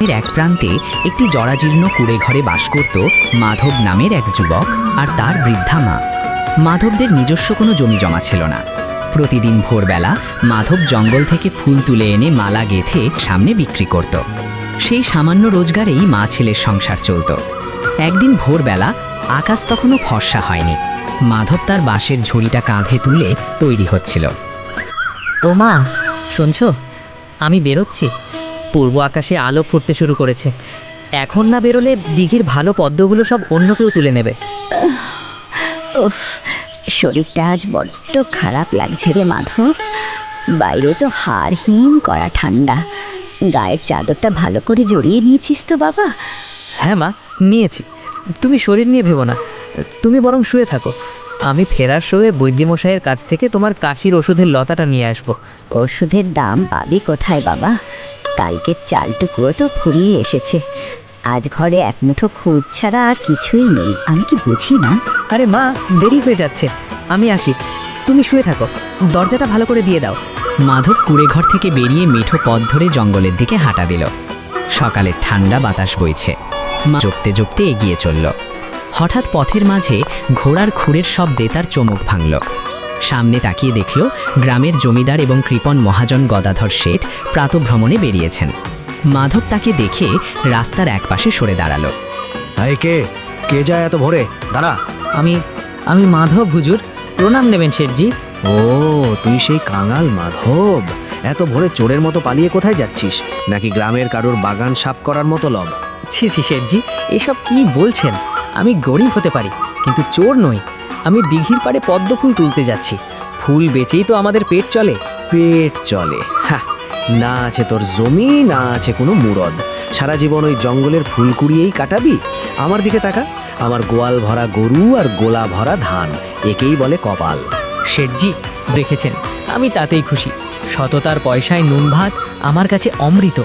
এর এক প্রান্তে একটি জরাজীর্ণ কুড়ে ঘরে বাস করত মাধব নামের এক যুবক আর তার বৃদ্ধা মা। মাধবদের নিজস্ব কোনো জমি জমা ছিল না। প্রতিদিন ভোরবেলা মাধব জঙ্গল থেকে ফুল তুলে এনে মালা গেঁথে সামনে বিক্রি করত। সেই সামান্য রোজগারেই মা ছেলের সংসার চলত। একদিন ভোরবেলা আকাশ তখনও ফর্সা হয়নি। মাধব তার বাঁশের ঝুড়িটা কাঁধে তুলে তৈরি হচ্ছিল। ও মা, শুনছো? আমি বেরোচ্ছি। পূর্ব আকাশে আলো ফুটতে শুরু করেছে। এখন না বেরোলে দিঘির ভালো পদ্মগুলো সব অন্য কেউ তুলে নেবে। উফ, শরীরটা আজ বড্ড খারাপ লাগছে রে মাধব। বাইরে তো হাড় হিম করা ঠান্ডা। গায়ের চাদরটা ভালো করে জড়িয়ে নিয়েছিস তো বাবা? হ্যাঁ মা, নিয়েছি। তুমি শরীর নিয়ে ভেবো না, তুমি বরং শুয়ে থাকো। আমি ফেরার সময় বৈদ্যমশাইয়ের কাছ থেকে তোমার কাশির ওষুধের লতাটা নিয়ে আসবো। ওষুধের দাম পাবি কোথায় বাবা? কালকের চালটুকুও তো ফুরিয়ে এসেছে। আজ ঘরে এক মুঠো খুদ ছাড়া আর কিছুই নেই। আমি কি বুঝি না? আরে মা, দেরি হয়ে যাচ্ছে, আমি আসি। তুমি শুয়ে থাকো, দরজাটা ভালো করে দিয়ে দাও। মাধব কুড়ে ঘর থেকে বেরিয়ে মেঠো পথ ধরে জঙ্গলের দিকে হাঁটা দিল। সকালের ঠান্ডা বাতাস বইছে। জপতে জপতে এগিয়ে চলল। হঠাৎ পথের মাঝে ঘোড়ার খুরের শব্দে তার চমক ভাঙল। সামনে তাকিয়ে দেখল গ্রামের জমিদার এবং কৃপণ মহাজন গদাধর শেঠ প্রাতভ্রমণে বেরিয়েছেন। মাধব তাকে দেখে রাস্তার একপাশে সরে দাঁড়ালো। আরে কে যায় এত ভোরে? দাঁড়া। আমি মাধব হুজুর, প্রণাম নেবেন শেঠজি। ও, তুই সেই কাঙাল মাধব। এত ভোরে চোরের মতো পালিয়ে কোথায় যাচ্ছিস? নাকি গ্রামের কারোর বাগান সাফ করার মতো লব? ছি ছি শেঠজি, এসব কি বলছেন? আমি গরিব হতে পারি, কিন্তু চোর নই। আমি দিঘির পাড়ে পদ্ম ফুল তুলতে যাচ্ছি। ফুল বেচেই তো আমাদের পেট চলে। পেট চলে? হ্যাঁ, না আছে তোর জমি, না আছে কোনো মুরদ। সারা জীবন ওই জঙ্গলের ফুল কুড়িয়েই কাটাবি। আমার দিকে তাকা, আমার গোয়াল ভরা গরু আর গোলা ভরা ধান, একেই বলে কপাল। শেঠজি, দেখেছেন, আমি তাতেই খুশি। সততার পয়সায় নুন ভাত আমার কাছে অমৃত।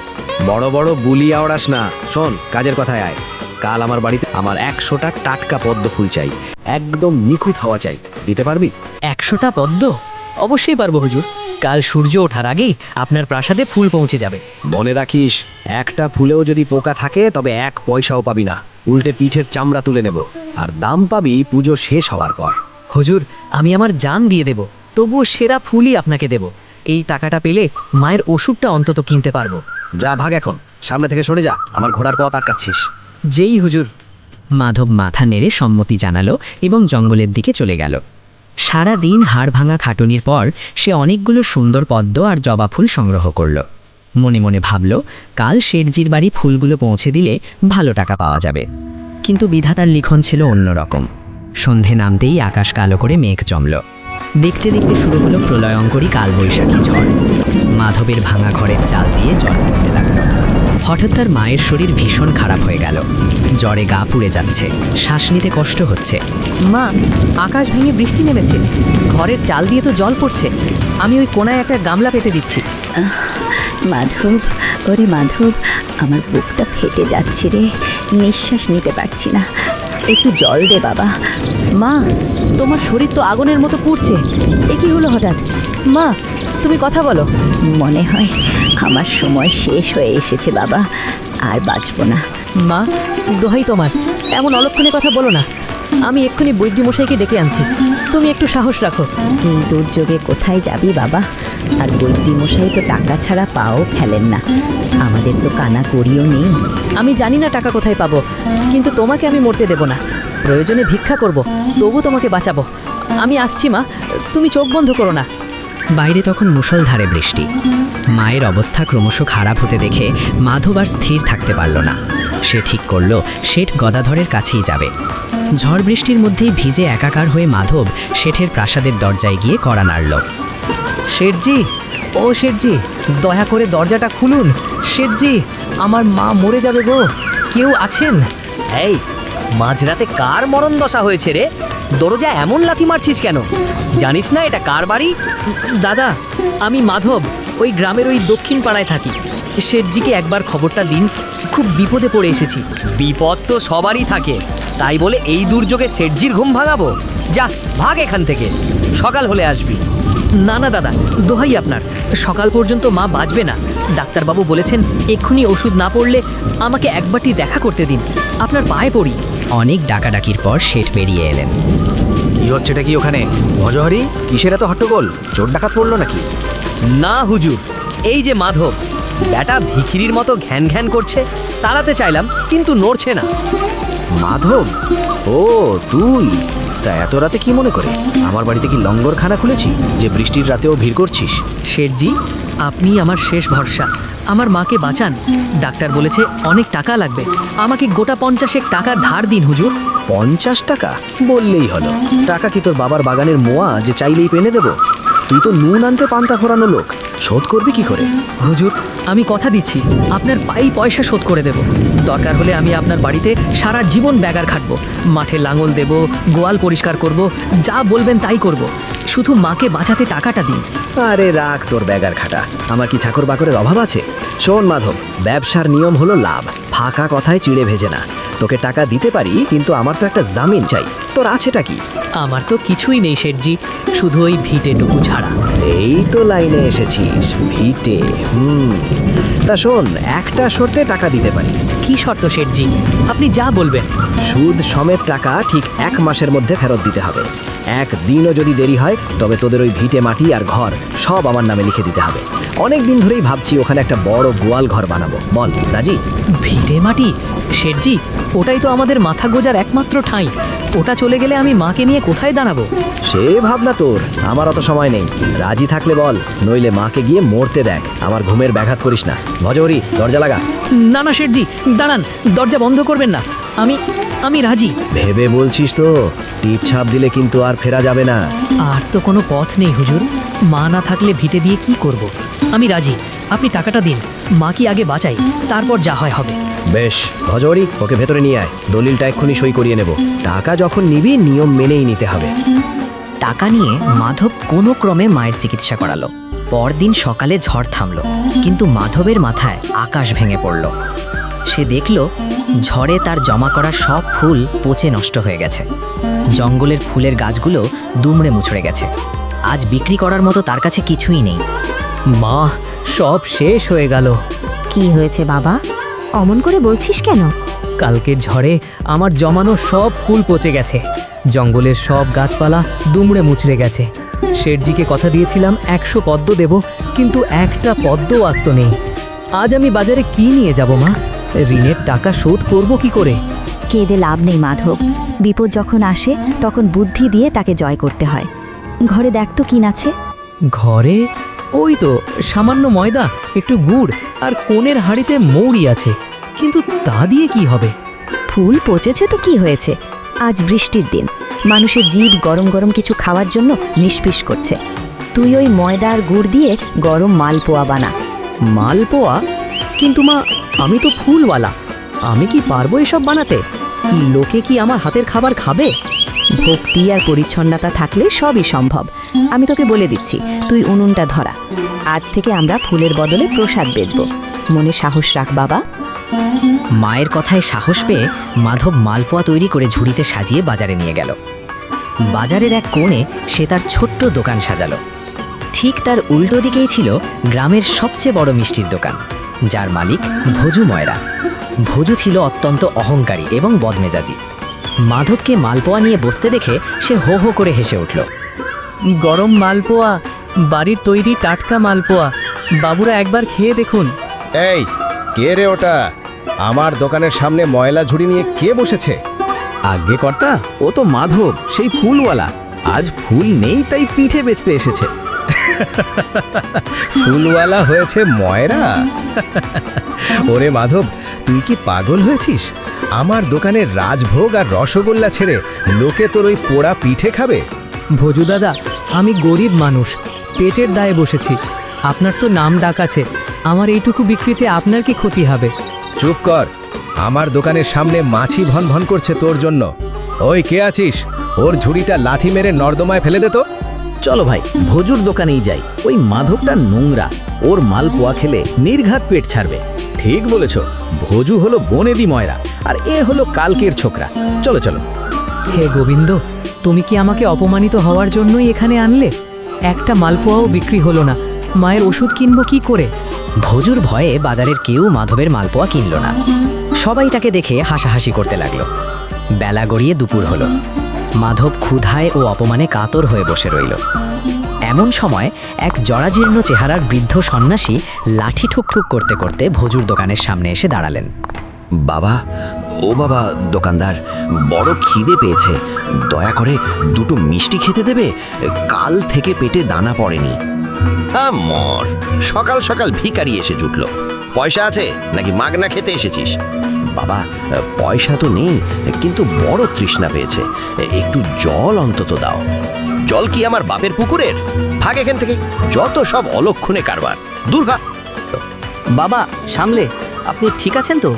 বড় বড় বুলি আওড়াস না। শোন, কাজের কথায় আয়। কাল আমার বাড়িতে আমার 100টা টাটকা পদ্ম ফুল চাই, একদম নিখুঁত হওয়া চাই। দিতে পারবি? 100টা পদ্ম? অবশ্যই পারবো হুজুর। কাল সূর্য ওঠার আগেই আপনার প্রাসাদে ফুল পৌঁছে যাবে। মনে রাখিস, একটা ফুলেও যদি পোকা থাকে তবে 1 পয়সাও পাবি না। উল্টে পিঠের চামড়া তুলে নেব, আর দাম পাবি পুজো শেষ হওয়ার পর। হুজুর, আমি আমার জান দিয়ে দেব, তবুও সেরা ফুলই আপনাকে দেব। এই টাকাটা পেলে মায়ের ওষুধটা অন্তত কিনতে পারবো। যা, ভাগ এখন, সামনে থেকে সরে যা। আমার ঘোড়ার পথ আটকাচ্ছিস। যেই হুজুর। মাধব মাথা নেড়ে সম্মতি জানালো এবং জঙ্গলের দিকে চলে গেল। সারা দিন হাড় ভাঙা খাটুনির পর সে অনেকগুলো সুন্দর পদ্ম আর জবা ফুল সংগ্রহ করল। মনে মনে ভাবল, কাল শেঠজির বাড়ি ফুলগুলো পৌঁছে দিলে ভালো টাকা পাওয়া যাবে। কিন্তু বিধাতার লিখন ছিল অন্যরকম। সন্ধে নামতেই আকাশ কালো করে মেঘ জমল। দেখতে দেখতে শুরু হলো প্রলয়ঙ্করী কালবৈশাখী ঝড়। মাধবের ভাঙা ঘরের চাল দিয়ে জল পড়তে লাগলো। হঠাৎ তার মায়ের শরীর ভীষণ খারাপ হয়ে গেল। জ্বরে গা পুড়ে যাচ্ছে, শ্বাস নিতে কষ্ট হচ্ছে। মা, আকাশ ভেঙে বৃষ্টি নেমেছে, ঘরের চাল দিয়ে তো জল পড়ছে। আমি ওই কোনায় একটা গামলা পেতে দিচ্ছি। মাধব, ওরে মাধব, আমার বুকটা ফেটে যাচ্ছে রে। নিঃশ্বাস নিতে পারছি না। একটু জল দে বাবা। মা, তোমার শরীর তো আগুনের মতো পুড়ছে। এ কি হলো হঠাৎ? মা, তুমি কথা বলো। মনে হয় আমার সময় শেষ হয়ে এসেছে বাবা, আর বাঁচব না। মা, দোহাই তোমার, এমন অলক্ষণে কথা বলো না। আমি এক্ষুনি বৈদ্যমশাইকে ডেকে আনছি, তুমি একটু সাহস রাখো। এই দুর্যোগে কোথায় যাবি বাবা? আর বৈদ্যমশাই তো টাকা ছাড়া পাও ফেলেন না। আমাদের তো কানা করিও নেই। আমি জানি না টাকা কোথায় পাবো, কিন্তু তোমাকে আমি মরতে দেব না। প্রয়োজনে ভিক্ষা করব, তবু তোমাকে বাঁচাবো। আমি আসছি মা, তুমি চোখ বন্ধ করো না। বাইরে তখন মুষলধারে বৃষ্টি। মায়ের অবস্থা ক্রমশ খারাপ হতে দেখে মাধব আর স্থির থাকতে পারল না। সে ঠিক করল শেঠ গদাধরের কাছেই যাবে। ঝড় বৃষ্টির মধ্যেই ভিজে একাকার হয়ে মাধব শেঠের প্রাসাদের দরজায় গিয়ে কড়া নাড়ল। শেঠজি, ও শেঠজি, দয়া করে দরজাটা খুলুন। শেঠজি, আমার মা মরে যাবে গো, কেউ আছেন? এই, মাঝরাতে কার মরণ দশা হয়েছে রে? দরজা এমন লাথি মারছিস কেন? জানিস না এটা কার বাড়ি? দাদা, আমি মাধব, ওই গ্রামের ওই দক্ষিণ পাড়ায় থাকি। শেঠজিকে একবার খবরটা দিন, খুব বিপদে পড়ে এসেছি। বিপদ তো সবারই থাকে, তাই বলে এই দুর্যোগে শেঠজির ঘুম ভাঙাবো? যা, ভাগ এখান থেকে, সকাল হলে আসবি। না না দাদা, দোহাই আপনার, সকাল পর্যন্ত মা বাঁচবে না। ডাক্তারবাবু বলেছেন এক্ষুনি ওষুধ না পড়লে আমাকে একবারটি দেখা করতে দিন, আপনার পায়ে পড়ি। অনেক ডাকাডাকির পর শেঠ বেরিয়ে এলেন। কি হচ্ছেটা কি ওখানে? ভজহরি, কিসের এত হট্টগোল? চোর ডাকাত পড়লো নাকি? না হুজুর, এই যে মাধব, ব্যাটা ভিখিরির মতো ঘ্যান ঘ্যান করছে, তাড়াতে চাইলাম কিন্তু নড়ছে না। মাধব? ও তুই? তা এত রাতে কি মনে করে? আমার বাড়িতে কি লঙ্গরখানা খুলেছি যে বৃষ্টির রাতেও ভিড় করছিস? শেঠজি, আপনি আমার শেষ ভরসা, আমার মাকে বাঁচান। ডাক্তার বলেছে অনেক টাকা লাগবে, আমাকে গোটা 50 টাকা ধার দিন হুজুর। 50 টাকা বললেই হলো। টাকা কি তোর বাবার বাগানের মোয়া যে চাইলেই পেনে দেব? তুই তো নুন আনতে পান্তা ফোরানো লোক, শোধ করবি কি করে? হুজুর, আমি কথা দিচ্ছি আপনার পাই পয়সা শোধ করে দেব। দরকার হলে আমি আপনার বাড়িতে সারা জীবন ব্যাগার খাটবো, মাঠে লাঙল দেব, গোয়াল পরিষ্কার করব, যা বলবেন তাই করব। শুধু মাকে বাঁচাতে টাকাটা দিন। আরে রাখ তোর ব্যাগার খাটা, আমার কি চাকর বাকরের অভাব আছে? শোন মাধব, ব্যবসার নিয়ম হলো লাভ, ফাঁকা কথায় চিড়ে ভেজে না। তোকে টাকা দিতে পারি, কিন্তু আমার তো একটা জামিন চাই। তোর আছেটা কি? আমার তো কিছুই নেই শেঠজি, শুধু ওই ভিটেটুকু ছাড়া। এই তো লাইনে এসেছিস, ভিটে। তা শোন, একটা শর্তে টাকা দিতে পারি। কি শর্ত শেঠজি? আপনি যা বলবেন। সুদ সমেত টাকা ঠিক 1 মাসের মধ্যে ফেরত দিতে হবে। 1 দিনও যদি দেরি হয় তবে তোদের ওই ভিটে মাটি আর ঘর সব আমার নামে লিখে দিতে হবে। অনেক দিন ধরেই ভাবছি ওখানে একটা বড় গোয়াল ঘর বানাবো। বল রাজি? ভিটে মাটি? শেঠজি, ওটাই তো আমাদের মাথা গোজার একমাত্র ঠাঁই। ওটা চলে গেলে আমি মাকে নিয়ে কোথায় দাঁড়াবো? সে ভাবনা তোর, আমার অত সময় নেই। রাজি থাকলে বল, নইলে মাকে গিয়ে মরতে দেখ। আমার ঘুমের ব্যাঘাত করিস না। ভজহরি, দরজা লাগা। না না শেঠজি, দাঁড়ান, দরজা বন্ধ করবেন না। আমি রাজি। ভেবে বলছিস তো? টিপ ছাপ দিলে কিন্তু আর ফেরা যাবে না। আর তো কোনো পথ নেই হুজুর, মা না থাকলে ভিটে দিয়ে কি করব? আমি রাজি, আপনি টাকাটা দিন, মা কি আগে বাঁচাই, তারপর যা হয় হবে। বেশ, ভজহরি, ওকে ভেতরে নিয়ে আয়। দলিলটা এক্ষুনি সই করিয়ে নেব। টাকা যখন নিবি নিয়ম মেনেই নিতে হবে। টাকা নিয়ে মাধব কোনো ক্রমে মায়ের চিকিৎসা করালো। পরদিন সকালে ঝড় থামলো, কিন্তু মাধবের মাথায় আকাশ ভেঙে পড়ল। সে দেখল ঝড়ে তার জমা করা সব ফুল পচে নষ্ট হয়ে গেছে। জঙ্গলের ফুলের গাছগুলো দুমড়ে মুচড়ে গেছে। আজ বিক্রি করার মতো তার কাছে কিছুই নেই। মা, সব শেষ হয়ে গেল। কি হয়েছে বাবা? অমন করে বলছিস কেন? কালকের ঝড়ে আমার জমানো সব ফুল পচে গেছে, জঙ্গলের সব গাছপালা দুমড়ে মুচড়ে গেছে। শেঠজিকে কথা দিয়েছিলাম 100 পদ্ম দেব, কিন্তু একটা পদ্মও আস্ত নেই। আজ আমি বাজারে কি নিয়ে যাব মা? ঋণের টাকা শোধ করব কি করে? কেঁদে লাভ নেই মাধব, বিপদ যখন আসে তখন বুদ্ধি দিয়ে তাকে জয় করতে হয়। ঘরে দেখ তো কি আছে। ঘরে ওই তো সামান্য ময়দা, একটু গুড় আর কোণের হাঁড়িতে মৌরি আছে, কিন্তু তা দিয়ে কি হবে? ফুল পচেছে তো কি হয়েছে? আজ বৃষ্টির দিন, মানুষের জিভ গরম গরম কিছু খাওয়ার জন্য নিষ্পিস করছে। তুই ওই ময়দা আর গুড় দিয়ে গরম মালপোয়া বানা। মালপোয়া? কিন্তু মা, আমি তো ফুলওয়ালা, আমি কি পারবো এসব বানাতে? লোকে কি আমার হাতের খাবার খাবে? ভক্তি আর পরিচ্ছন্নতা থাকলে সবই সম্ভব। আমি তোকে বলে দিচ্ছি, তুই উনুনটা ধরা। আজ থেকে আমরা ফুলের বদলে প্রসাদ বেচবো। মনে সাহস রাখ বাবা। মায়ের কথায় সাহস পেয়ে মাধব মালপোয়া তৈরি করে ঝুড়িতে সাজিয়ে বাজারে নিয়ে গেল। বাজারের এক কোণে সে তার ছোট্ট দোকান সাজালো। ঠিক তার উল্টো দিকেই ছিল গ্রামের সবচেয়ে বড় মিষ্টির দোকান, যার মালিক ভোজু ময়রা। ভোজু ছিল অত্যন্ত অহংকারী এবং বদমেজাজি। মাধবকে মালপোয়া নিয়ে বসতে দেখে সে হো হো করে হেসে উঠল। গরম মালপোয়া, বাড়ির তৈরি টাটকা মালপোয়া, বাবুরা একবার খেয়ে দেখুন। এই, কে রে ওটা? আমার দোকানের সামনে ময়লা ঝুড়ি নিয়ে কে বসেছে? আজ্ঞে কর্তা, ও তো মাধব, সেই ফুলওয়ালা। আজ ফুল নেই তাই পিঠে বেচতে এসেছে। ফুলওয়ালা হয়েছে ময়রা? ওরে মাধব, তুই কি পাগল হয়েছিস? আমার দোকানের রাজভোগ আর রসগোল্লা ছেড়ে লোকে তোর ওই পোড়া পিঠে খাবে? ভোজু দাদা, আমি গরিব মানুষ, পেটের দায়ে বসেছি। আপনার তো নাম ডাক আছে, আমার এইটুকু বিক্রিতে আপনার কি ক্ষতি হবে? চুপ কর, আমার দোকানের সামনে মাছি ভন ভন করছে তোর জন্য। ওই কে আছিস? ওর ঝুড়িটা লাথি মেরে নর্দমায় ফেলে দে তো। চলো ভাই, ভোজুর দোকানেই যাই। ওই মাধবটা নোংরা, ওর মালপোয়া খেলে নির্ঘাত পেট ছাড়বে। ঠিক বলেছ, ভোজু হলো বনেদি ময়রা, আর এ হলো কালকের ছোকরা। চলো চলো। হে গোবিন্দ, তুমি কি আমাকে অপমানিত হওয়ার জন্যই এখানে আনলে? একটা মালপোয়াও বিক্রি হলো না। মায়ের ওষুধ কিনবো কি করে? ভজুর ভয়ে বাজারের কেউ মাধবের মালপোয়া কিনল না। সবাই তাকে দেখে হাসাহাসি করতে লাগলো। বেলা গড়িয়ে দুপুর হলো। মাধব ক্ষুধায় ও অপমানে কাতর হয়ে বসে রইল। এমন সময় এক জরাজীর্ণ চেহারার বৃদ্ধ সন্ন্যাসী লাঠি ঠুকঠুক করতে করতে ভজুর দোকানের সামনে এসে দাঁড়ালেন। বাবা, ও বাবা দোকানদার, বড় খিদে পেয়েছে, দয়া করে দুটো মিষ্টি খেতে দেবে? কাল থেকে পেটে দানা পড়েনি। মর, সকাল সকাল ভিখারি এসে জুটলো। পয়সা আছে নাকি মাগনা খেতে এসেছিস? বাবা, পয়সা তো নেই, কিন্তু বড় তৃষ্ণা পেয়েছে, একটু জল অন্তত দাও। জল কি আমার বাপের পুকুরের? ভাগ এখান থেকে, যত সব অলক্ষণে কারবার, দূর হ। বাবা সামলে, আপনি ঠিক আছেন তো?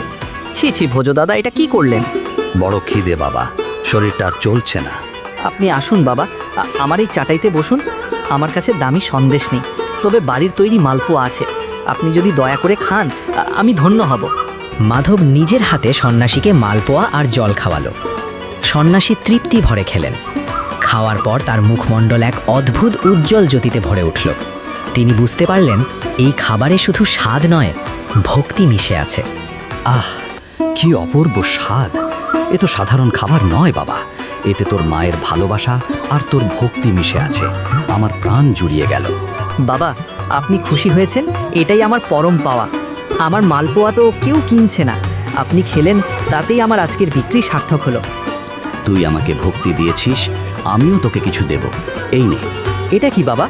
ছি ছি ভোজ দাদা, এটা কি করলেন? বড় খিদে বাবা, শরীরটা আর চলছে না। আপনি আসুন বাবা, আমার এই চাটাইতে বসুন। আমার কাছে দামি সন্দেশ নেই, তবে বাড়ির তৈরি মালপোয়া আছে। আপনি যদি দয়া করে খান, আমি ধন্য হব। মাধব নিজের হাতে সন্ন্যাসীকে মালপোয়া আর জল খাওয়ালো। সন্ন্যাসী তৃপ্তি ভরে খেলেন। খাওয়ার পর তার মুখমণ্ডল এক অদ্ভুত উজ্জ্বল জ্যোতিতে ভরে উঠল। তিনি বুঝতে পারলেন এই খাবারে শুধু স্বাদ নয়, ভক্তি মিশে আছে। আহ, কি অপূর্ব স্বাদ! এ তো সাধারণ খাবার নয় বাবা, এতে তোর মায়ের ভালোবাসা আর তোর ভক্তি মিশে আছে। আমার প্রাণ জুড়িয়ে গেল। বাবা, আপনি খুশি হয়েছেন, এটাই আমার পরম পাওয়া। আমার মালপোয়া তো কেউ কিনছে না, আপনি খেলেন, তাতেই আমার আজকের বিক্রি সার্থক হলো। তুই আমাকে ভক্তি দিয়েছিস, আমিও তোকে কিছু দেব। এই নে, এটা কি বাবা?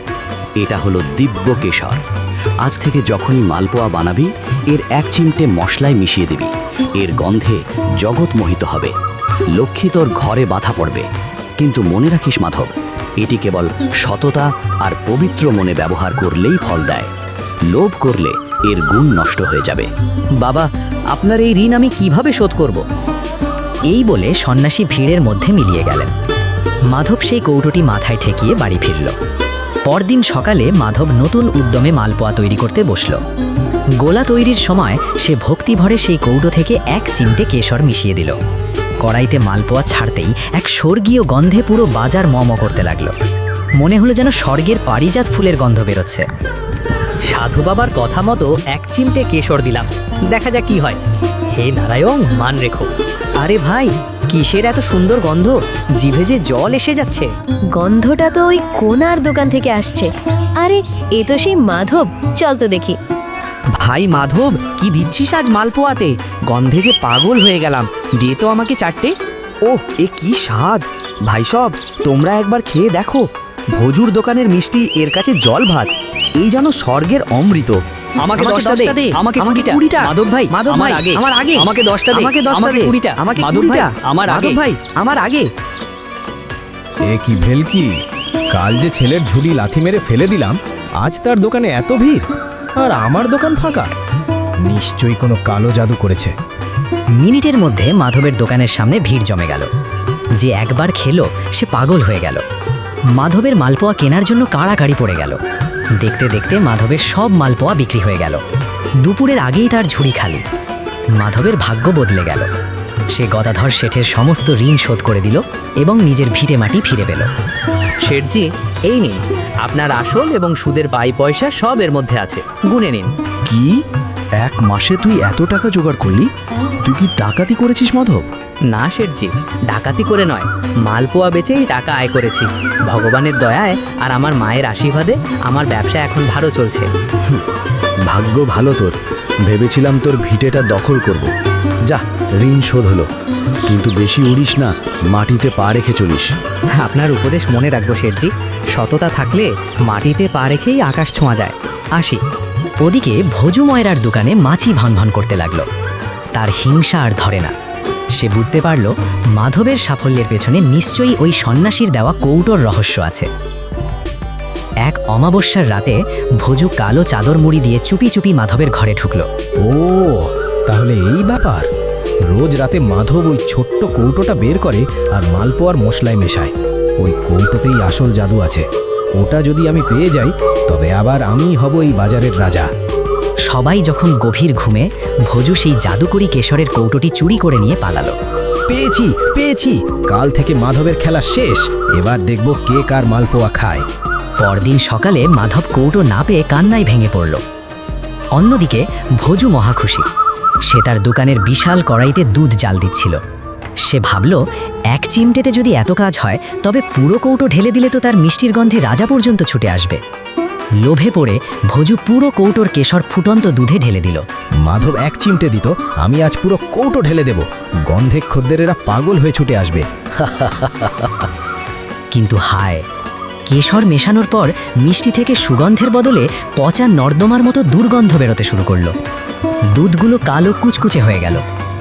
এটা হলো দিব্য কেশর। আজ থেকে যখনই মালপোয়া বানাবি, এর এক চিমটে মশলায় মিশিয়ে দিবি। এর গন্ধে জগৎ মোহিত হবে, লক্ষ্মী তোর ঘরে বাধা পড়বে। কিন্তু মনে রাখিস মাধব, এটি কেবল সততা আর পবিত্র মনে ব্যবহার করলেই ফল দেয়। লোভ করলে এর গুণ নষ্ট হয়ে যাবে। বাবা, আপনার এই ঋণ আমি কিভাবে শোধ করব? এই বলে সন্ন্যাসী ভিড়ের মধ্যে মিলিয়ে গেলেন। মাধব সেই কৌটোটি মাথায় ঠেকিয়ে বাড়ি ফিরল। পরদিন সকালে মাধব নতুন উদ্যমে মালপোয়া তৈরি করতে বসল। গোলা তৈরির সময় সে ভক্তি ভরে সেই কৌটো থেকে এক চিমটে কেশর মিশিয়ে দিল। কড়াইতে মালপোয়া ছাড়তেই এক স্বর্গীয় গন্ধে পুরো বাজার ম করতে লাগলো। মনে হলো যেন স্বর্গের পারিজাত ফুলের গন্ধ বেরোচ্ছে। সাধু বাবার কথা মতো এক চিমটে কেশর দিলাম, দেখা যাক কি হয়। হে নারায়ণ, মান রেখো। আরে ভাই, কিসের এত সুন্দর গন্ধ? জিভে যে জল এসে যাচ্ছে। গন্ধটা তো ওই কোনার দোকান থেকে আসছে। আরে এ তো সেই মাধব, চল তো দেখি। ভাই মাধব, কি দিচ্ছিস আজ মালপোয়াতে? গন্ধে যে পাগল হয়ে গেলাম, দে তো আমাকে চারটে। ওহ, এ কি স্বাদ! ভাই সব, তোমরা একবার খেয়ে দেখো। ভজুর দোকানের মিষ্টি এর কাছে জল ভাত, এই যেন স্বর্গের অমৃত। আমাকে 10টা দে, আমাকে 20টা। মাধব ভাই, আমার আগে, আমার আগে। আমাকে 10টা দে, আমাকে 10টা দে। 20টা, আমাকে মাধব ভাই, 20টা। আমার আগে। মাধব ভাই, আমার আগে। এ কি ভেলকি! কাল যে ছেলের ঝুড়ি লাথি মেরে ফেলে দিলাম, আজ তার দোকানে এত ভিড়, আর আমার দোকান ফাঁকা। নিশ্চয়ই কোনো কালো জাদু করেছে। মিনিটের মধ্যে মাধবের দোকানের সামনে ভিড় জমে গেল। যে একবার খেলো সে পাগল হয়ে গেল। মাধবের মালপোয়া কেনার জন্য কাড়াকাড়ি পড়ে গেল। দেখতে দেখতে মাধবের সব মালপোয়া বিক্রি হয়ে গেল। দুপুরের আগেই তার ঝুড়ি খালি। মাধবের ভাগ্য বদলে গেল। সে গদাধর শেঠের সমস্ত ঋণ শোধ করে দিল এবং নিজের ভিটে মাটি ফিরে পেল। শেঠজি, এই নিন, আপনার আসল এবং সুদের পাই পয়সা সব এর মধ্যে আছে, গুনে নিন। কি? এক মাসে তুই এত টাকা জোগাড় করলি? তুই কি ডাকাতি করেছিস মাধব? না শেঠজি, ডাকাতি করে নয়, মালপোয়া বেচেই টাকা আয় করেছি। ভগবানের দয়ায় আর আমার মায়ের আশীর্বাদে আমার ব্যবসা এখন ভালো চলছে। ভাগ্য ভালো তোর। ভেবেছিলাম তোর ভিটেটা দখল করব। যা, ঋণ শোধ হলো। কিন্তু বেশি উড়িস না, মাটিতে পা রেখে চলিস। আপনার উপদেশ মনে রাখবো শেঠজি। সততা থাকলে মাটিতে পা রেখেই আকাশ ছোঁয়া যায়। আসি। ওদিকে ভজু ময়রার দোকানে মাছি ভনভন করতে লাগলো। তার হিংসা আর ধরে না। সে বুঝতে পারল মাধবের সাফল্যের পেছনে নিশ্চয়ই ওই সন্ন্যাসীর দেওয়া কৌটোর রহস্য আছে। এক অমাবস্যার রাতে ভজু কালো চাদর মুড়ি দিয়ে চুপি চুপি মাধবের ঘরে ঢুকল। ও, তাহলে এই ব্যাপার। রোজ রাতে মাধব ওই ছোট্ট কৌটোটা বের করে আর মালপোয়ার মশলায় মেশায়। ওই কৌটোতেই আসল জাদু আছে। ওটা যদি আমি পেয়ে যাই, তবে আবার আমিই হব এই বাজারের রাজা। সবাই যখন গভীর ঘুমে, ভজু সেই জাদুকরি কেশরের কৌটোটি চুরি করে নিয়ে পালালো। পেয়েছি! কাল থেকে মাধবের খেলা শেষ। এবার দেখব কে কার মালপোয়া খায়। পরদিন সকালে মাধব কৌটো না পেয়ে কান্নায় ভেঙে পড়ল। অন্যদিকে ভোজু মহাখুশি। সে তার দোকানের বিশাল কড়াইতে দুধ জাল দিচ্ছিল। সে ভাবল, এক চিমটেতে যদি এত কাজ হয় তবে পুরো কৌটো ঢেলে দিলে তো তার মিষ্টির গন্ধে রাজা পর্যন্ত ছুটে আসবে। লোভে পড়ে ভোজু পুরো কৌটোর কেশর ফুটন্ত দুধে ঢেলে দিল। মাধব এক চিমটে দিত, আমি আজ পুরো কৌটো ঢেলে দেব, গন্ধে খদ্দেরেরা পাগল হয়ে ছুটে আসবে। কিন্তু হায়, কেশর মেশানোর পর মিষ্টি থেকে সুগন্ধের বদলে পচা নর্দমার মতো দুর্গন্ধ বেরোতে শুরু করলো। দুধগুলো কালো কুচকুচে হয়ে গেল।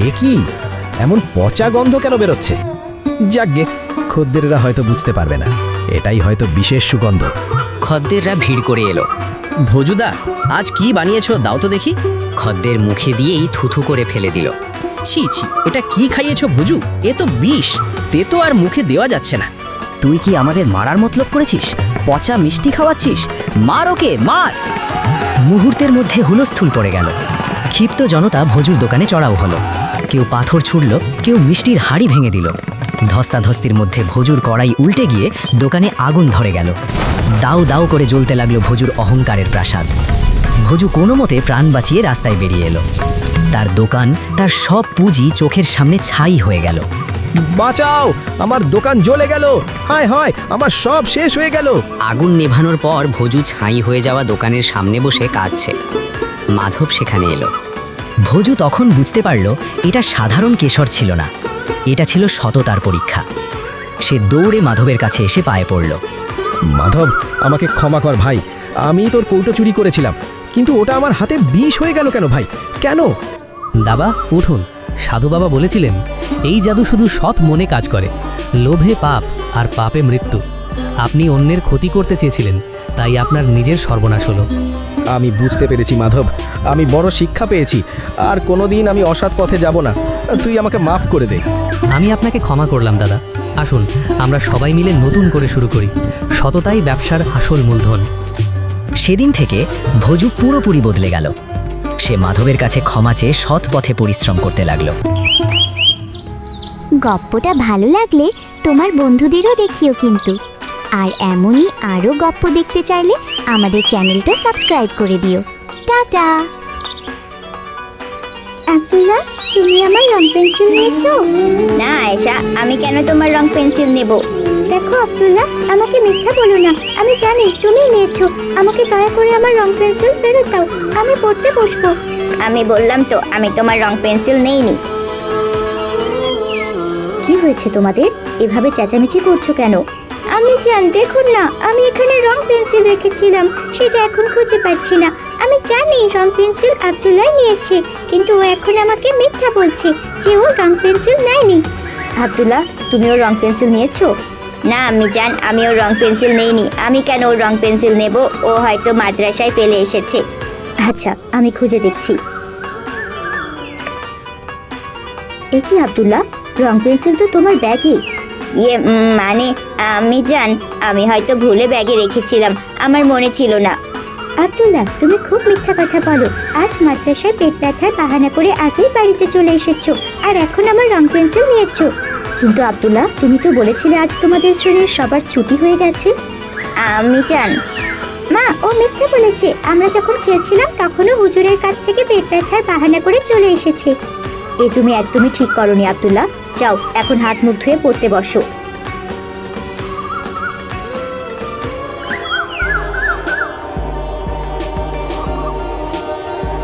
এ কি, এমন পচা গন্ধ কেন বেরোচ্ছে? যাকগে, খদ্দেরেরা হয়তো বুঝতে পারবে না, এটাই হয়তো বিশেষ সুগন্ধ। খদ্দেররা ভিড় করে এলো। ভোজুদা, আজ কি বানিয়েছো দাও তো দেখি। খদ্দের মুখে দিয়েই থুথু করে ফেলে দিল। ছি ছি, এটা কি খাইয়েছো ভোজু? এ তো বিষ, তেতো আর মুখে দেওয়া যাচ্ছে না। তুই কি আমাদের মারার মতলব করেছিস? পচা মিষ্টি খাওয়াচ্ছিস? মার ওকে, মার! মুহূর্তের মধ্যে হুলস্থুল পড়ে গেল। ক্ষিপ্ত জনতা ভোজুর দোকানে চড়াও হলো। কেউ পাথর ছুড়ল, কেউ মিষ্টির হাড়ি ভেঙে দিল। ধস্তাধস্তির মধ্যে ভোজুর কড়াই উল্টে গিয়ে দোকানে আগুন ধরে গেল। দাউ দাউ করে জ্বলতে লাগলো ভোজুর অহংকারের প্রাসাদ। ভোজু কোনো মতে প্রাণ বাঁচিয়ে রাস্তায় বেরিয়ে এলো। তার দোকান, তার সব পুঁজি চোখের সামনে ছাই হয়ে গেল। বাঁচাও, আমার দোকান জ্বলে গেল, হায় হায়, আমার সব শেষ হয়ে গেল। আগুন নেভানোর পর ভোজু ছাই হয়ে যাওয়া দোকানের সামনে বসে কাঁদছে। মাধব সেখানে এলো। ভোজু তখন বুঝতে পারল এটা সাধারণ কেশর ছিল না, এটা ছিল সততার পরীক্ষা। সে দৌড়ে মাধবের কাছে এসে পায়ে পড়ল। মাধব, আমাকে ক্ষমা কর ভাই, আমি তোর কৌটো চুরি করেছিলাম, কিন্তু ওটা আমার হাতে বিষ হয়ে গেল কেন ভাই, কেন? দাদা উঠুন, সাধু বাবা বলেছিলেন এই জাদু শুধু সৎ মনে কাজ করে, লোভে পাপ আর পাপে মৃত্যু। আপনি অন্যের ক্ষতি করতে চেয়েছিলেন, তাই আপনার নিজের সর্বনাশ হলো। আমি বুঝতে পেরেছি মাধব, আমি বড় শিক্ষা পেয়েছি, আর কোনোদিন আমি অসৎ পথে যাব না, তুই আমাকে মাফ করে দে। আমি আপনাকে ক্ষমা করলাম দাদা। আসুন আমরা সবাই মিলে নতুন করে শুরু করি, সততাই ব্যবসার আসল মূলধন। সেদিন থেকে ভোজু পুরোপুরি বদলে গেল। সে মাধবের কাছে ক্ষমা চেয়ে সৎ পথে পরিশ্রম করতে লাগলো। গপ্পটা ভালো লাগলে তোমার বন্ধুদেরও দেখিও কিন্তু। আর এমনই আরও গপ্প দেখতে চাইলে আমাদের চ্যানেলটা সাবস্ক্রাইব করে দিও। টাটা। আব্দুল্লাহ, তুমি আমার রং পেন্সিল নিয়েছো? না আয়েশা, আমি কেন তোমার রং পেন্সিল নেব? দেখো আব্দুল্লাহ, আমাকে মিথ্যা বলো না, আমি জানি তুমি নিয়েছো। আমাকে দয়া করে আমার রং পেন্সিল ফেরত দাও, আমি পড়তে বসবো। আমি বললাম তো আমি তোমার রং পেন্সিল নেইনি। কি হয়েছে তোমাদের? এভাবে চেঁচামেচি করছো কেন? আমি জান, দেখুন না, আমি এখানে রং পেন্সিল রেখেছিলাম, সেটা এখন খুঁজে পাচ্ছি না। আমি জানি রং পেন্সিল আব্দুল্লাহ নিয়েছে, কিন্তু ও এখন আমাকে মিথ্যা বলছে যে ও রং পেন্সিল নেয়নি। আব্দুল্লাহ, তুমি ওর রং পেন্সিল নিয়েছো? না আমি জান, আমি ওর রং পেন্সিল নেইনি। আমি কেন ওর রং পেন্সিল নেব? ও হয়তো মাদ্রাসায় ফেলে এসেছে। আচ্ছা, আমি খুঁজে দেখছি। এ কি আব্দুল্লাহ, রং পেন্সিল তো তোমার ব্যাগে। মানে আমি জান, আমি হয়তো ভুলে ব্যাগে রেখেছিলাম, আমার মনে ছিল না। আব্দুল্লাহ, তুমি খুব মিথ্যা কথা বলো। আজ মাদ্রাসায় পেট ব্যথার বাহানা করে আগেই বাড়িতে চলে এসেছো, আর এখন আমার রং পেন্সিল নিয়েছো। কিন্তু আব্দুল্লাহ, তুমি তো বলেছিলে আজ তোমাদের শ্রেণীর সবার ছুটি হয়ে গেছে। আমি জান মা, ও মিথ্যা বলেছে। আমরা যখন খেলছিলাম তখনও হুজুরের কাছ থেকে পেট ব্যথার বাহানা করে চলে এসেছে। এ তুমি একদমই ঠিক করনি আব্দুল্লাহ। যাও, এখন হাত মুখ ধুয়ে পড়তে বসো।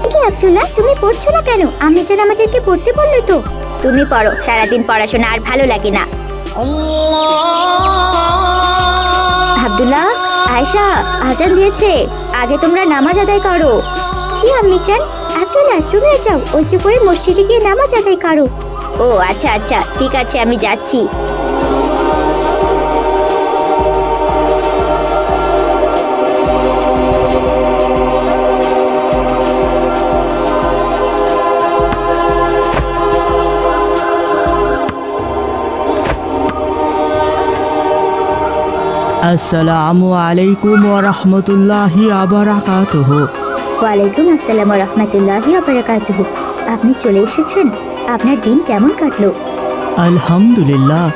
কি আব্দুল্লাহ, তুমি পড়ছো না কেন? আমি যেন আমাদেরকে পড়তে বললো তো। তুমি পড়ো, সারাদিন পড়াশোনা আর ভালো লাগে না। আব্দুল্লাহ, আয়েশা, আজান দিয়েছে, আগে তোমরা নামাজ আদায় করো। জি আম্মি চান। আব্দুল্লাহ, তুমিও যাও, ওযু করে মসজিদে গিয়ে নামাজ আদায় করো। ও আচ্ছা আচ্ছা, ঠিক আছে, আমি যাচ্ছি। আসসালামু আলাইকুম ওয়া রাহমাতুল্লাহি ওয়া বারাকাতুহু। ওয়ালাইকুম আসসালাম ওয়া রাহমাতুল্লাহি ওয়া বারাকাতুহু। আপনি চলে এসেছেন, আপনার দিন কেমন কাটলো? আলহামদুলিল্লাহ,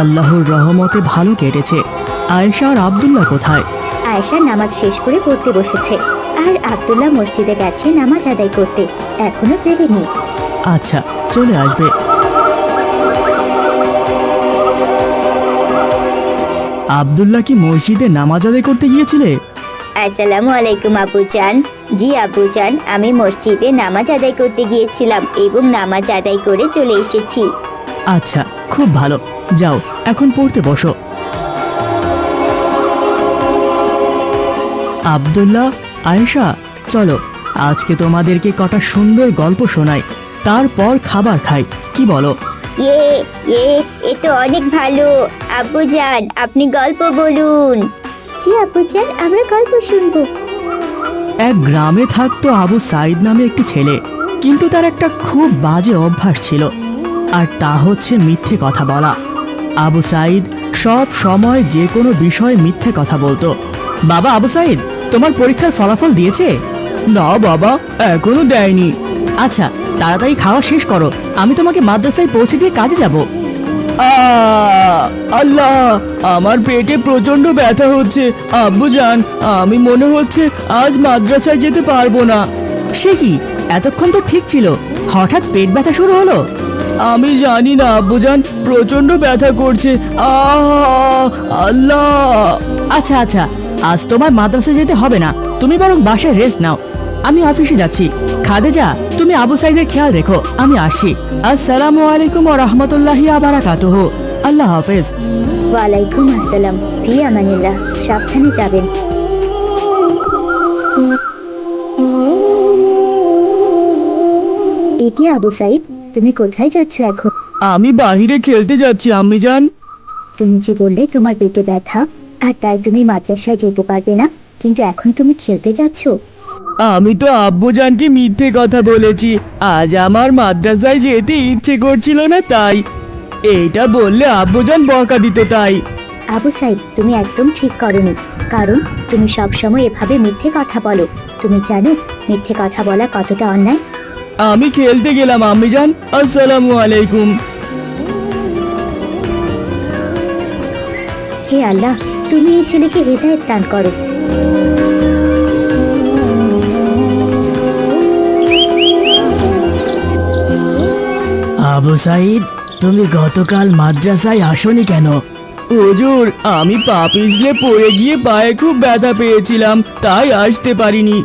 আল্লাহর রহমতে ভালো কেটেছে। আয়েশা আর আব্দুল্লাহ কোথায়? আয়েশা নামাজ শেষ করে পড়তে বসেছে, আর আব্দুল্লাহ মসজিদে গেছে নামাজ আদায় করতে, এখনো ফেরেনি। আচ্ছা, চলে আসবে। আব্দুল্লাহ কি মসজিদে নামাজ আদায় করতে গিয়েছিলে? আসসালামু আলাইকুম আব্বুজান। জি আব্বুজান, আমি মসজিদে নামাজ আদায় করতে গিয়েছিলাম এবং নামাজ আদায় করে চলে এসেছি। আচ্ছা, খুব ভালো। যাও, এখন পড়তে বসো। আব্দুল্লাহ, আয়েশা, চলো আজকে তোমাদেরকে কটা সুন্দর গল্প শোনাই, তারপর খাবার খাই, কি বলো? এ তো অনেক ভালো আব্বুজান, আপনি গল্প বলুন। জি আব্বুজান, আমরা গল্প শুনবো। এক গ্রামে থাকতো আবু সাইদ নামে একটি ছেলে, কিন্তু তার একটা খুব বাজে অভ্যাস ছিল, আর তা হচ্ছে মিথ্যে কথা বলা। আবু সাইদ সব সময় যে কোনো বিষয়ে মিথ্যে কথা বলতো। বাবা, আবু সাইদ তোমার পরীক্ষার ফলাফল দিয়েছে? না বাবা, এখনো দেয়নি। আচ্ছা, তাড়াতাড়ি খাওয়া শেষ করো, আমি তোমাকে মাদ্রাসায় পৌঁছে দিয়ে কাজে যাব। আল্লাহ, আমার পেটে প্রচন্ড ব্যথা হচ্ছে আব্বুজান, আমি মনে হচ্ছে আজ মাদ্রাসায় যেতে পারবো না। সে কি, এতক্ষণ তো ঠিক ছিল, হঠাৎ পেট ব্যথা শুরু হলো? আমি জানি না আব্বুজান, প্রচন্ড ব্যথা করছে। আল্লাহ। আচ্ছা আচ্ছা, আজ তোমার মাদ্রাসায় যেতে হবে না, তুমি বরং বাসায় রেস্ট নাও। আমি অফিসে যাচ্ছি। খাদেজা, তুমি আবু সাইদের খেয়াল রেখো, আমি আসি। আসসালামু আলাইকুম ওয়া রাহমাতুল্লাহি ওয়া বারাকাতুহু। আল্লাহ হাফেজ। ওয়ালাইকুম আসসালাম, ফি আমানিল্লাহ, সাবধানে যাবেন। এটি আবু সাইদ, তুমি কোথায় যাচ্ছ এখন? আমি বাহিরে খেলতে যাচ্ছি আম্মিজান। তুমি যে বললে তোমার পেটে ব্যথা, আর তাই তুমি মাদ্রাসায় যেতে পারবে না, কিন্তু এখন তুমি খেলতে যাচ্ছ। আমি তো আব্বুজানকে মিথ্যে কথা বলেছি, আজ আমার মাদ্রাসায় যেতে ইচ্ছে করছিল না, তাই। এইটা বললে আব্বুজান বকা দিত, তাই। আবু সাইদ, তুমি একদম ঠিক করনি, কারণ তুমি সবসময় এভাবে মিথ্যে কথা বলো। তুমি জানো মিথ্যে কথা বলা কতটা অন্যায়? আমি খেলতে গেলাম আম্মিজান, আসসালামু আলাইকুম। হে আল্লাহ, তুমি এই ছেলেকে হেদায়েত দান করো। আবু সাইদ, তুমি গতকাল মাদ্রাসায় আসোনি কেন? হুজুর, আমি পা পিছলে পড়ে গিয়ে পায়ে খুব ব্যথা পেয়েছিলাম, তাই আসতে পারিনি।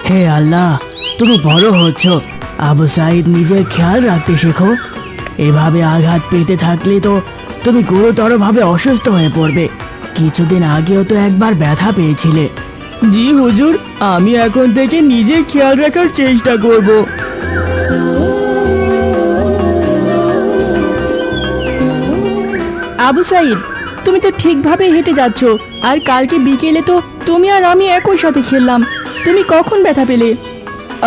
হে আল্লাহ, তুমি বড় হচ্ছ, আবু সাইদ নিজের খেয়াল রাখতে শেখো। এভাবে আঘাত পেতে থাকলে তো তুমি গুরুতরভাবে অসুস্থ হয়ে পড়বে। কিছুদিন আগেও তো একবার ব্যথা পেয়েছিলে। জি হুজুর, আমি এখন থেকে নিজের খেয়াল রাখার চেষ্টা করব। আবু সাইদ, তুমি তো ঠিকভাবে হেঁটে যাচ্ছ, আর কালকে বিকেলে তো তুমি আর আমি একই সাথে খেললাম, তুমি কখন ব্যথা পেলে?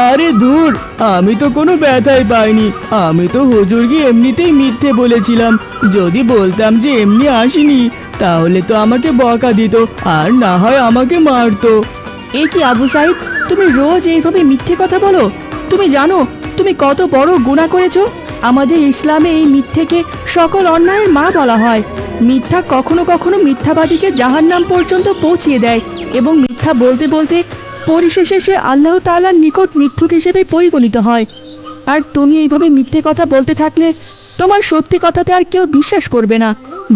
আরে দূর, আমি তো কোনো ব্যথাই পাইনি, আমি তো হুজুরকে এমনিতেই মিথ্যে বলেছিলাম। যদি বলতাম যে এমনি আসিনি, তাহলে তো আমাকে বকা দিত, আর না হয় আমাকে মারতো। এ কি আবু সাইদ, তুমি রোজ এইভাবে মিথ্যে কথা বলো? তুমি জানো তুমি কত বড় গুনাহ করেছো? আমাদের ইসলামে এই মিথ্যেকে সকল অন্যায়ের মা বলা হয়। মিথ্যা কখনো কখনো মিথ্যাবাদীকে জাহান্নাম পর্যন্ত পৌঁছিয়ে দেয়, এবং মিথ্যা বলতে বলতে পরিশেষে সে আল্লাহ তাআলার নিকট মিথ্যুক হিসেবে পরিগণিত হয়। আর তুমি এইভাবে মিথ্যে কথা বলতে থাকলে তোমার সত্যি কথাতে আর কেউ বিশ্বাস করবে না।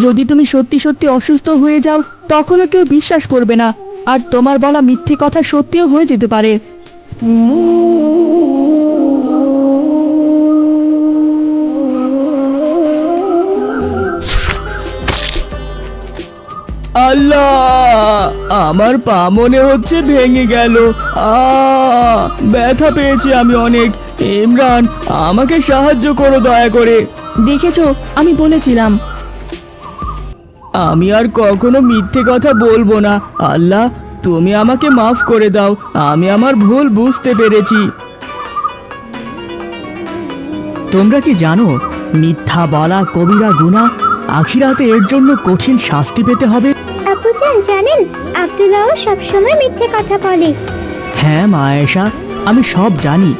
যদি তুমি সত্যি সত্যি অসুস্থ হয়ে যাও, তখনও কেউ বিশ্বাস করবে না, আর তোমার বলা মিথ্যে কথা সত্যিও হয়ে যেতে পারে। আল্লাহ, আমার পা মনে হচ্ছে ভেঙে গেল। ব্যথা পেয়েছি আমি অনেক। ইমরান, আমাকে সাহায্য করো দয়া করে। দেখেছো, আমি বলেছিলাম। আমি আর কখনো মিথ্যে কথা বলবো না। আল্লাহ, তুমি আমাকে মাফ করে দাও, আমি আমার ভুল বুঝতে পেরেছি। তোমরা কি জানো মিথ্যা বলা কবিরা গুনাহ, আখিরাতে এর জন্য কঠিন শাস্তি পেতে হবে। আব্বুজান জানেন, আব্দুল্লাহ সবসময় মিথ্যে কথা বলে। হ্যাঁ মা আয়েশা, আমি সব জানি।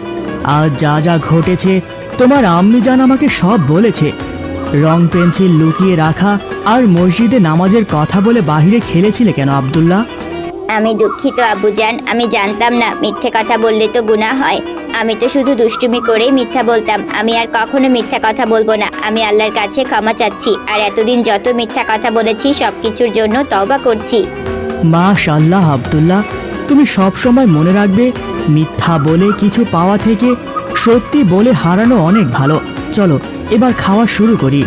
আজ যা যা ঘটেছে তোমার আম্মিজান আমাকে সব বলেছে। রং পেন্সিল লুকিয়ে রাখা আর মসজিদে নামাজের কথা বলে বাহিরে খেলেছিলে কেন আব্দুল্লাহ? আমি দুঃখিত আব্বুজান, আমি জানতাম না মিথ্যে কথা বললে তো গুনাহ হয়। আমি তো শুধু দুষ্টুমি করেই মিথ্যা বলতাম। আমি আর কখনো মিথ্যা কথা বলবো না। আমি আল্লাহর কাছে ক্ষমা চাচ্ছি, আর এতদিন যত মিথ্যা কথা বলেছি সব কিছুর জন্য তওবা করছি। মাশাআল্লাহ আব্দুল্লাহ, তুমি সব সময় মনে রাখবে মিথ্যা বলে কিছু পাওয়া থেকে সত্যি বলে হারানো অনেক ভালো। চলো এবার খাওয়া শুরু করি।